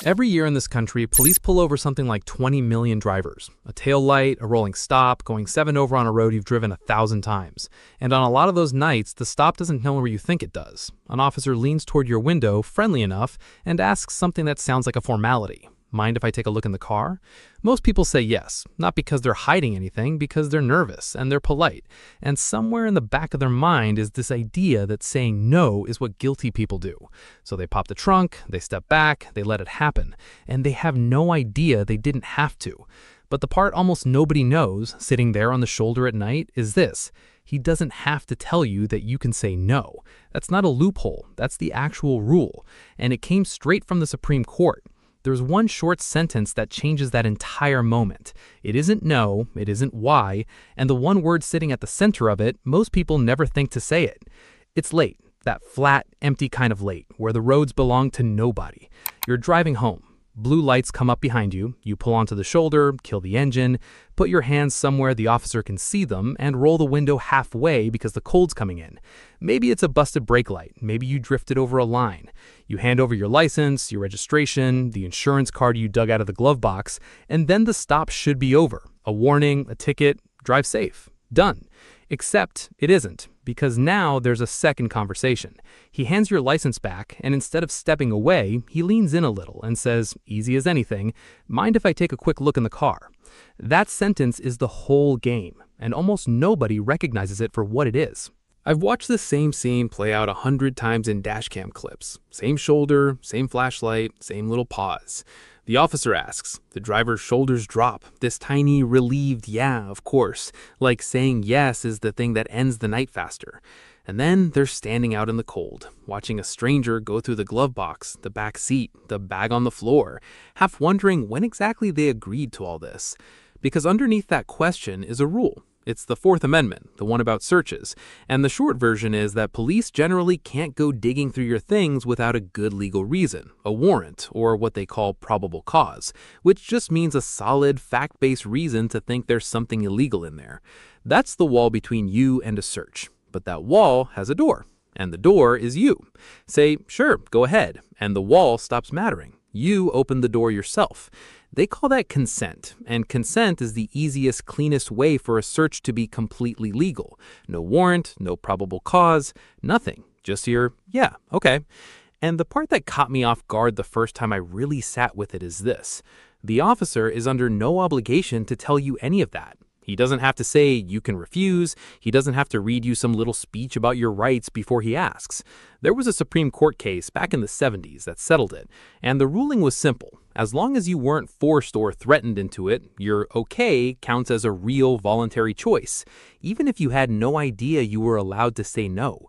Every year in this country, police pull over something like 20 million drivers. A tail light, a rolling stop, going 7 over on a road you've driven 1,000 times. And on a lot of those nights, the stop doesn't know where you think it does. An officer leans toward your window, friendly enough, and asks something that sounds like a formality. Mind if I take a look in the car? Most people say yes, not because they're hiding anything, because they're nervous and they're polite. And somewhere in the back of their mind is this idea that saying no is what guilty people do. So they pop the trunk, they step back, they let it happen, and they have no idea they didn't have to. But the part almost nobody knows, sitting there on the shoulder at night, is this. He doesn't have to tell you that you can say no. That's not a loophole, that's the actual rule. And it came straight from the Supreme Court. There's one short sentence that changes that entire moment. It isn't no, it isn't why, and the one word sitting at the center of it, most people never think to say it. It's late, that flat, empty kind of late, where the roads belong to nobody. You're driving home. Blue lights come up behind you, you pull onto the shoulder, kill the engine, put your hands somewhere the officer can see them, and roll the window halfway because the cold's coming in. Maybe it's a busted brake light, maybe you drifted over a line. You hand over your license, your registration, the insurance card you dug out of the glove box, and then the stop should be over. A warning, a ticket, drive safe. Done. Except it isn't, because now there's a second conversation. He hands your license back, and instead of stepping away, he leans in a little and says, easy as anything, mind if I take a quick look in the car? That sentence is the whole game, and almost nobody recognizes it for what it is. I've watched this same scene play out 100 times in dashcam clips. Same shoulder, same flashlight, same little pause. The officer asks, the driver's shoulders drop, this tiny, relieved yeah, of course, like saying yes is the thing that ends the night faster. And then they're standing out in the cold, watching a stranger go through the glove box, the back seat, the bag on the floor, half wondering when exactly they agreed to all this. Because underneath that question is a rule. It's the Fourth Amendment, the one about searches, and the short version is that police generally can't go digging through your things without a good legal reason, a warrant, or what they call probable cause, which just means a solid, fact-based reason to think there's something illegal in there. That's the wall between you and a search, but that wall has a door, and the door is you. Say, sure, go ahead, and the wall stops mattering. You open the door yourself. They call that consent, and consent is the easiest, cleanest way for a search to be completely legal. No warrant, no probable cause, nothing. Just your, yeah, okay. And the part that caught me off guard the first time I really sat with it is this. The officer is under no obligation to tell you any of that. He doesn't have to say you can refuse. He doesn't have to read you some little speech about your rights before he asks. There was a Supreme Court case back in the 70s that settled it, and the ruling was simple. As long as you weren't forced or threatened into it, your okay counts as a real voluntary choice, even if you had no idea you were allowed to say no.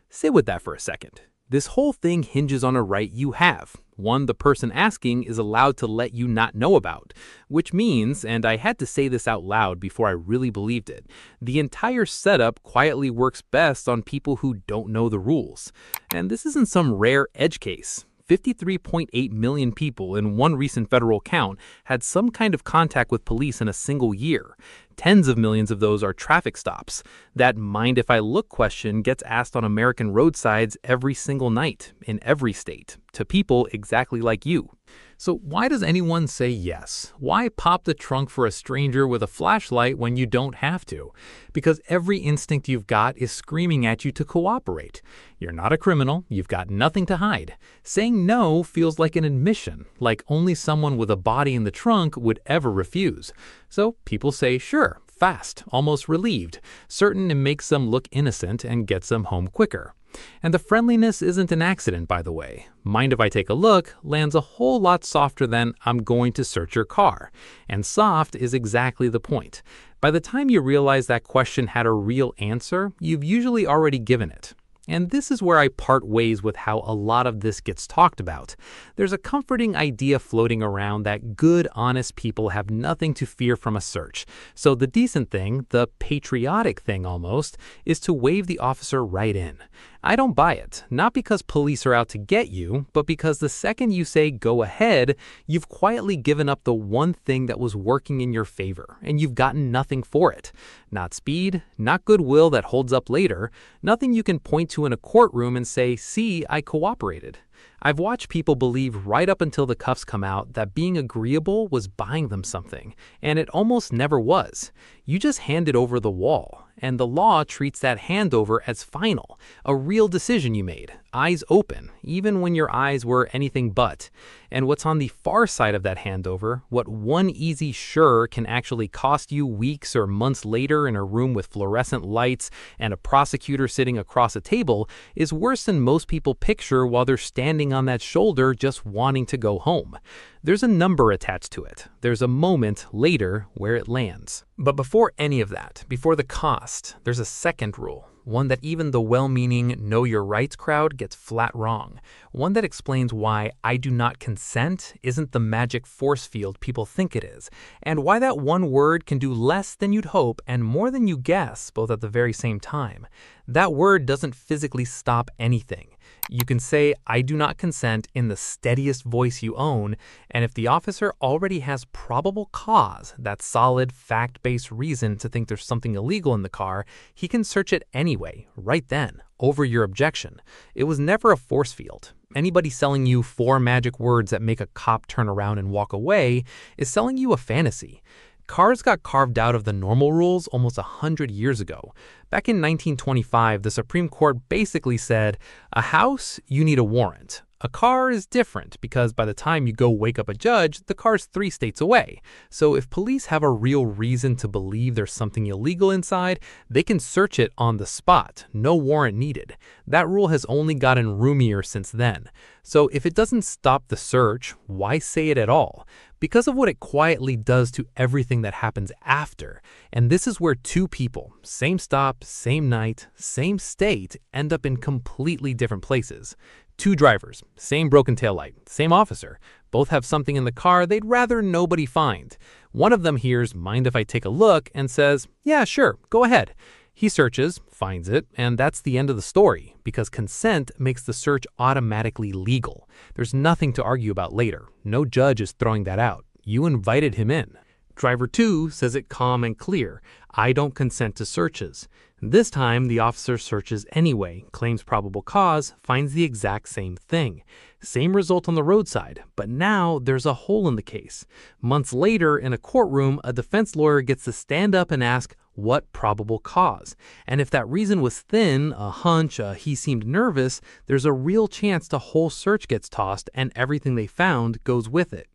Sit with that for a second. This whole thing hinges on a right you have, one the person asking is allowed to let you not know about, which means, and I had to say this out loud before I really believed it, the entire setup quietly works best on people who don't know the rules. And this isn't some rare edge case. 53.8 million people in one recent federal count had some kind of contact with police in a single year. Tens of millions of those are traffic stops. That mind if I look question gets asked on American roadsides every single night, in every state, to people exactly like you. So why does anyone say yes? Why pop the trunk for a stranger with a flashlight when you don't have to? Because every instinct you've got is screaming at you to cooperate. You're not a criminal, you've got nothing to hide. Saying no feels like an admission, like only someone with a body in the trunk would ever refuse. So people say sure, fast, almost relieved, certain it makes them look innocent and gets them home quicker. And the friendliness isn't an accident, by the way. Mind if I take a look lands a whole lot softer than I'm going to search your car. And soft is exactly the point. By the time you realize that question had a real answer, you've usually already given it. And this is where I part ways with how a lot of this gets talked about. There's a comforting idea floating around that good, honest people have nothing to fear from a search. So the decent thing, the patriotic thing almost, is to wave the officer right in. I don't buy it, not because police are out to get you, but because the second you say go ahead, you've quietly given up the one thing that was working in your favor, and you've gotten nothing for it. Not speed, not goodwill that holds up later, nothing you can point to in a courtroom and say, see, I cooperated. I've watched people believe right up until the cuffs come out that being agreeable was buying them something, and it almost never was. You just handed over the wall, and the law treats that handover as final, a real decision you made, eyes open, even when your eyes were anything but. And what's on the far side of that handover, what one easy sure can actually cost you weeks or months later in a room with fluorescent lights and a prosecutor sitting across a table, is worse than most people picture while they're standing on that shoulder just wanting to go home. There's a number attached to it. There's a moment later where it lands. But before any of that, before the cost, there's a second rule. One that even the well-meaning know your rights crowd gets flat wrong. One that explains why I do not consent isn't the magic force field people think it is, and why that one word can do less than you'd hope and more than you guess, both at the very same time. That word doesn't physically stop anything. You can say, I do not consent in the steadiest voice you own, and if the officer already has probable cause, that solid, fact-based reason to think there's something illegal in the car, he can search it anyway, right then, over your objection. It was never a force field. Anybody selling you 4 magic words that make a cop turn around and walk away is selling you a fantasy. Cars got carved out of the normal rules almost 100 years ago. Back in 1925, the Supreme Court basically said, a house, you need a warrant. A car is different because by the time you go wake up a judge, the car's 3 states away. So if police have a real reason to believe there's something illegal inside, they can search it on the spot, no warrant needed. That rule has only gotten roomier since then. So if it doesn't stop the search, why say it at all? Because of what it quietly does to everything that happens after. And this is where 2 people, same stop, same night, same state, end up in completely different places. 2 drivers, same broken taillight, same officer. Both have something in the car they'd rather nobody find. One of them hears, mind if I take a look, and says, yeah, sure, go ahead. He searches, finds it, and that's the end of the story, because consent makes the search automatically legal. There's nothing to argue about later. No judge is throwing that out. You invited him in. Driver 2 says it calm and clear. I don't consent to searches. This time, the officer searches anyway, claims probable cause, finds the exact same thing. Same result on the roadside, but now there's a hole in the case. Months later, in a courtroom, a defense lawyer gets to stand up and ask, what probable cause? And if that reason was thin, a hunch, he seemed nervous, there's a real chance the whole search gets tossed and everything they found goes with it.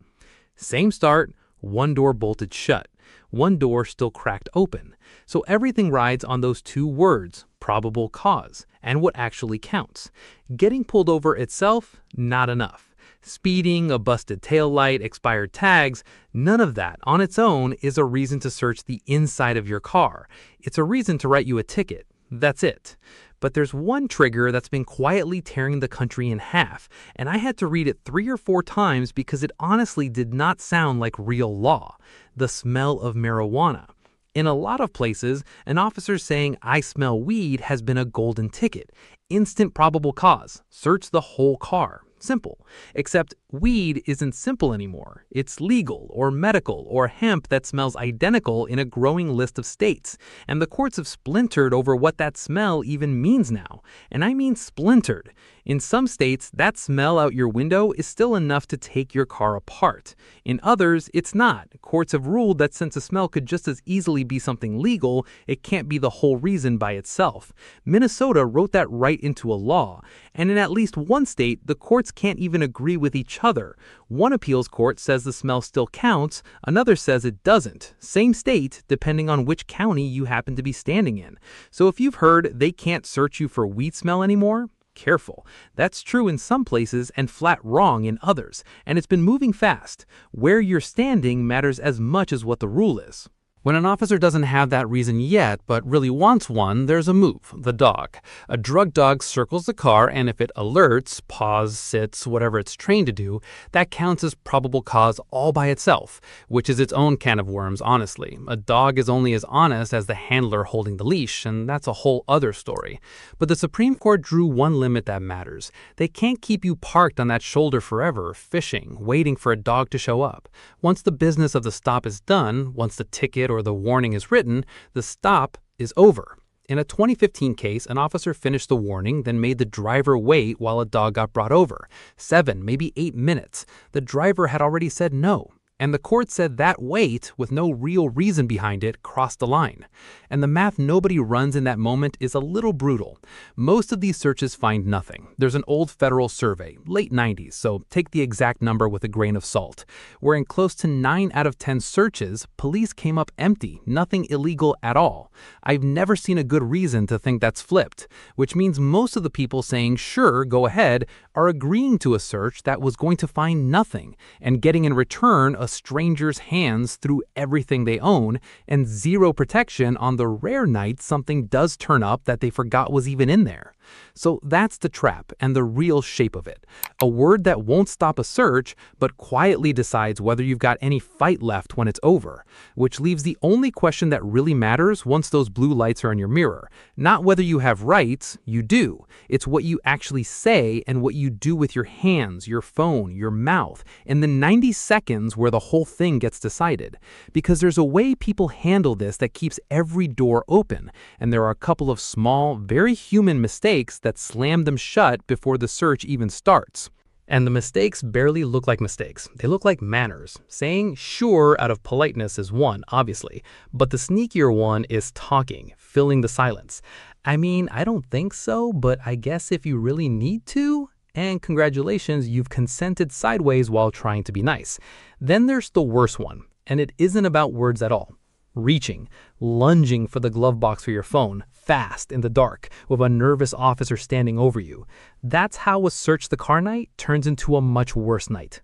Same start, one door bolted shut. One door still cracked open. So everything rides on those 2 words, probable cause, and what actually counts. Getting pulled over itself, not enough. Speeding, a busted taillight, expired tags, none of that on its own is a reason to search the inside of your car. It's a reason to write you a ticket. That's it. But there's one trigger that's been quietly tearing the country in half, and I had to read it 3 or 4 times because it honestly did not sound like real law. The smell of marijuana. In a lot of places, an officer saying, I smell weed has been a golden ticket. Instant probable cause. Search the whole car. Simple. Except weed isn't simple anymore. It's legal or medical or hemp that smells identical in a growing list of states. And the courts have splintered over what that smell even means now. And I mean splintered. In some states, that smell out your window is still enough to take your car apart. In others, it's not. Courts have ruled that since a smell could just as easily be something legal, it can't be the whole reason by itself. Minnesota wrote that right into a law. And in at least one state, the courts can't even agree with each other. One appeals court says the smell still counts, another says it doesn't. Same state, depending on which county you happen to be standing in. So if you've heard they can't search you for weed smell anymore, careful. That's true in some places and flat wrong in others, and it's been moving fast. Where you're standing matters as much as what the rule is. When an officer doesn't have that reason yet, but really wants one, there's a move, the dog. A drug dog circles the car, and if it alerts, paws, sits, whatever it's trained to do, that counts as probable cause all by itself, which is its own can of worms, honestly. A dog is only as honest as the handler holding the leash, and that's a whole other story. But the Supreme Court drew one limit that matters. They can't keep you parked on that shoulder forever, fishing, waiting for a dog to show up. Once the business of the stop is done, once the ticket or the warning is written, the stop is over. In a 2015 case, an officer finished the warning, then made the driver wait while a dog got brought over. 7, maybe 8 minutes. The driver had already said no. And the court said that wait, with no real reason behind it, crossed the line. And the math nobody runs in that moment is a little brutal. Most of these searches find nothing. There's an old federal survey, late 90s, so take the exact number with a grain of salt, where in close to 9 out of 10 searches, police came up empty, nothing illegal at all. I've never seen a good reason to think that's flipped, which means most of the people saying, sure, go ahead, are agreeing to a search that was going to find nothing, and getting in return a stranger's hands through everything they own, and zero protection on the rare night something does turn up that they forgot was even in there. So that's the trap and the real shape of it. A word that won't stop a search, but quietly decides whether you've got any fight left when it's over, which leaves the only question that really matters once those blue lights are in your mirror. Not whether you have rights, you do. It's what you actually say and what you do with your hands, your phone, your mouth, in the 90 seconds where the whole thing gets decided. Because there's a way people handle this that keeps every door open, and there are a couple of small, very human mistakes that slam them shut before the search even starts. And the mistakes barely look like mistakes. They look like manners. Saying sure out of politeness is one, obviously, but the sneakier one is talking, filling the silence. I mean, I don't think so, but I guess if you really need to, and congratulations, you've consented sideways while trying to be nice. Then there's the worst one, and it isn't about words at all. Reaching, lunging for the glove box for your phone, fast in the dark, with a nervous officer standing over you. That's how a search the car night turns into a much worse night.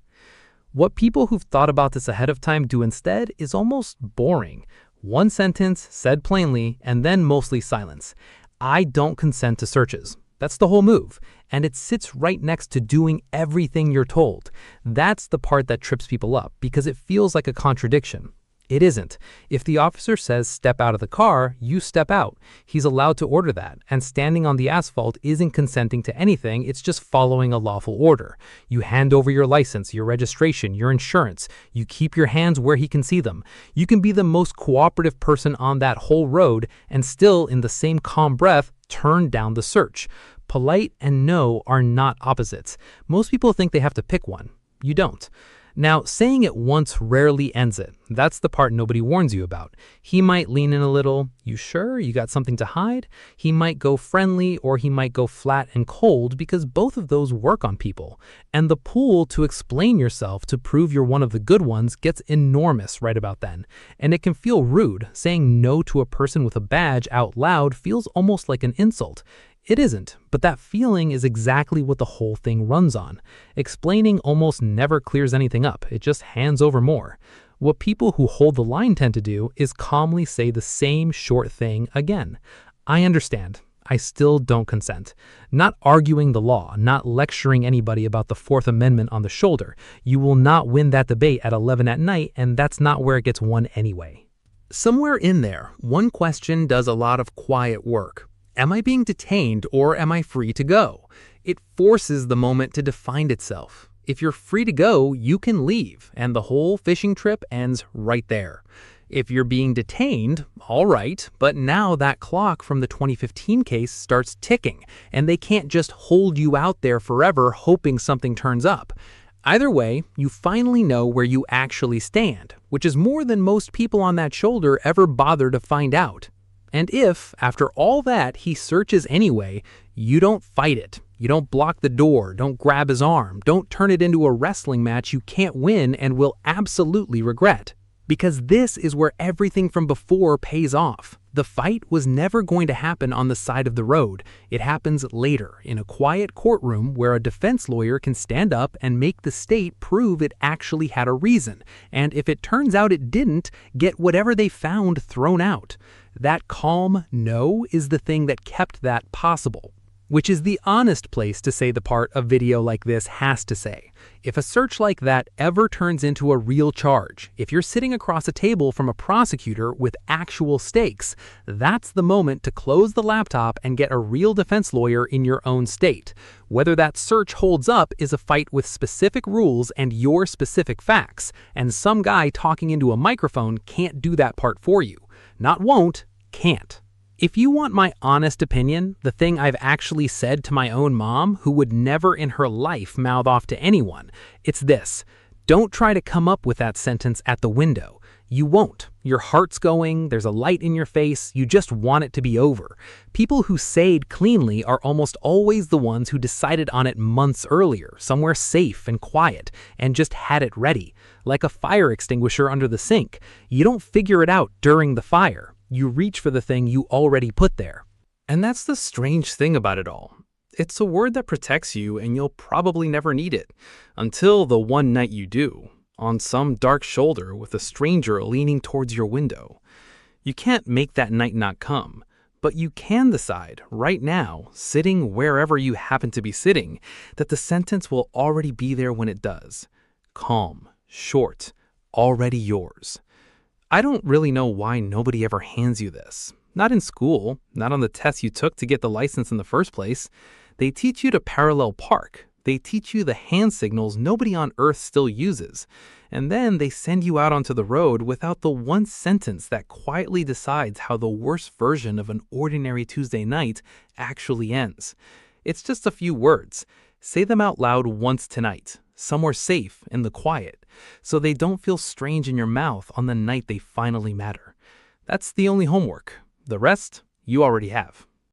What people who've thought about this ahead of time do instead is almost boring. One sentence, said plainly, and then mostly silence. I don't consent to searches. That's the whole move. And it sits right next to doing everything you're told. That's the part that trips people up, because it feels like a contradiction. It isn't. If the officer says step out of the car, you step out. He's allowed to order that, and standing on the asphalt isn't consenting to anything, it's just following a lawful order. You hand over your license, your registration, your insurance. You keep your hands where he can see them. You can be the most cooperative person on that whole road and still, in the same calm breath, turn down the search. Polite and no are not opposites. Most people think they have to pick one. You don't. Now, saying it once rarely ends it. That's the part nobody warns you about. He might lean in a little, you sure you got something to hide? He might go friendly, or he might go flat and cold, because both of those work on people. And the pool to explain yourself to prove you're one of the good ones gets enormous right about then. And it can feel rude. Saying no to a person with a badge out loud feels almost like an insult. It isn't, but that feeling is exactly what the whole thing runs on. Explaining almost never clears anything up, it just hands over more. What people who hold the line tend to do is calmly say the same short thing again. I understand. I still don't consent. Not arguing the law, not lecturing anybody about the Fourth Amendment on the shoulder. You will not win that debate at 11 at night, and that's not where it gets won anyway. Somewhere in there, one question does a lot of quiet work. Am I being detained, or am I free to go? It forces the moment to define itself. If you're free to go, you can leave, and the whole fishing trip ends right there. If you're being detained, all right, but now that clock from the 2015 case starts ticking, and they can't just hold you out there forever hoping something turns up. Either way, you finally know where you actually stand, which is more than most people on that shoulder ever bother to find out. And if, after all that, he searches anyway, you don't fight it. You don't block the door, don't grab his arm, don't turn it into a wrestling match you can't win and will absolutely regret. Because this is where everything from before pays off. The fight was never going to happen on the side of the road. It happens later, in a quiet courtroom where a defense lawyer can stand up and make the state prove it actually had a reason. And if it turns out it didn't, get whatever they found thrown out. That calm no is the thing that kept that possible. Which is the honest place to say the part a video like this has to say. If a search like that ever turns into a real charge, if you're sitting across a table from a prosecutor with actual stakes, that's the moment to close the laptop and get a real defense lawyer in your own state. Whether that search holds up is a fight with specific rules and your specific facts, and some guy talking into a microphone can't do that part for you. Not won't, can't. If you want my honest opinion, the thing I've actually said to my own mom, who would never in her life mouth off to anyone, it's this: don't try to come up with that sentence at the window. You won't. Your heart's going, there's a light in your face, you just want it to be over. People who sayed cleanly are almost always the ones who decided on it months earlier, somewhere safe and quiet, and just had it ready. Like a fire extinguisher under the sink. You don't figure it out during the fire. You reach for the thing you already put there. And that's the strange thing about it all. It's a word that protects you, and you'll probably never need it. Until the one night you do, on some dark shoulder with a stranger leaning towards your window. You can't make that night not come, but you can decide right now, sitting wherever you happen to be sitting, that the sentence will already be there when it does. Calm, short, already yours. I don't really know why nobody ever hands you this. Not in school, not on the tests you took to get the license in the first place. They teach you to parallel park. They teach you the hand signals nobody on Earth still uses. And then they send you out onto the road without the one sentence that quietly decides how the worst version of an ordinary Tuesday night actually ends. It's just a few words. Say them out loud once tonight, somewhere safe in the quiet, so they don't feel strange in your mouth on the night they finally matter. That's the only homework. The rest, you already have.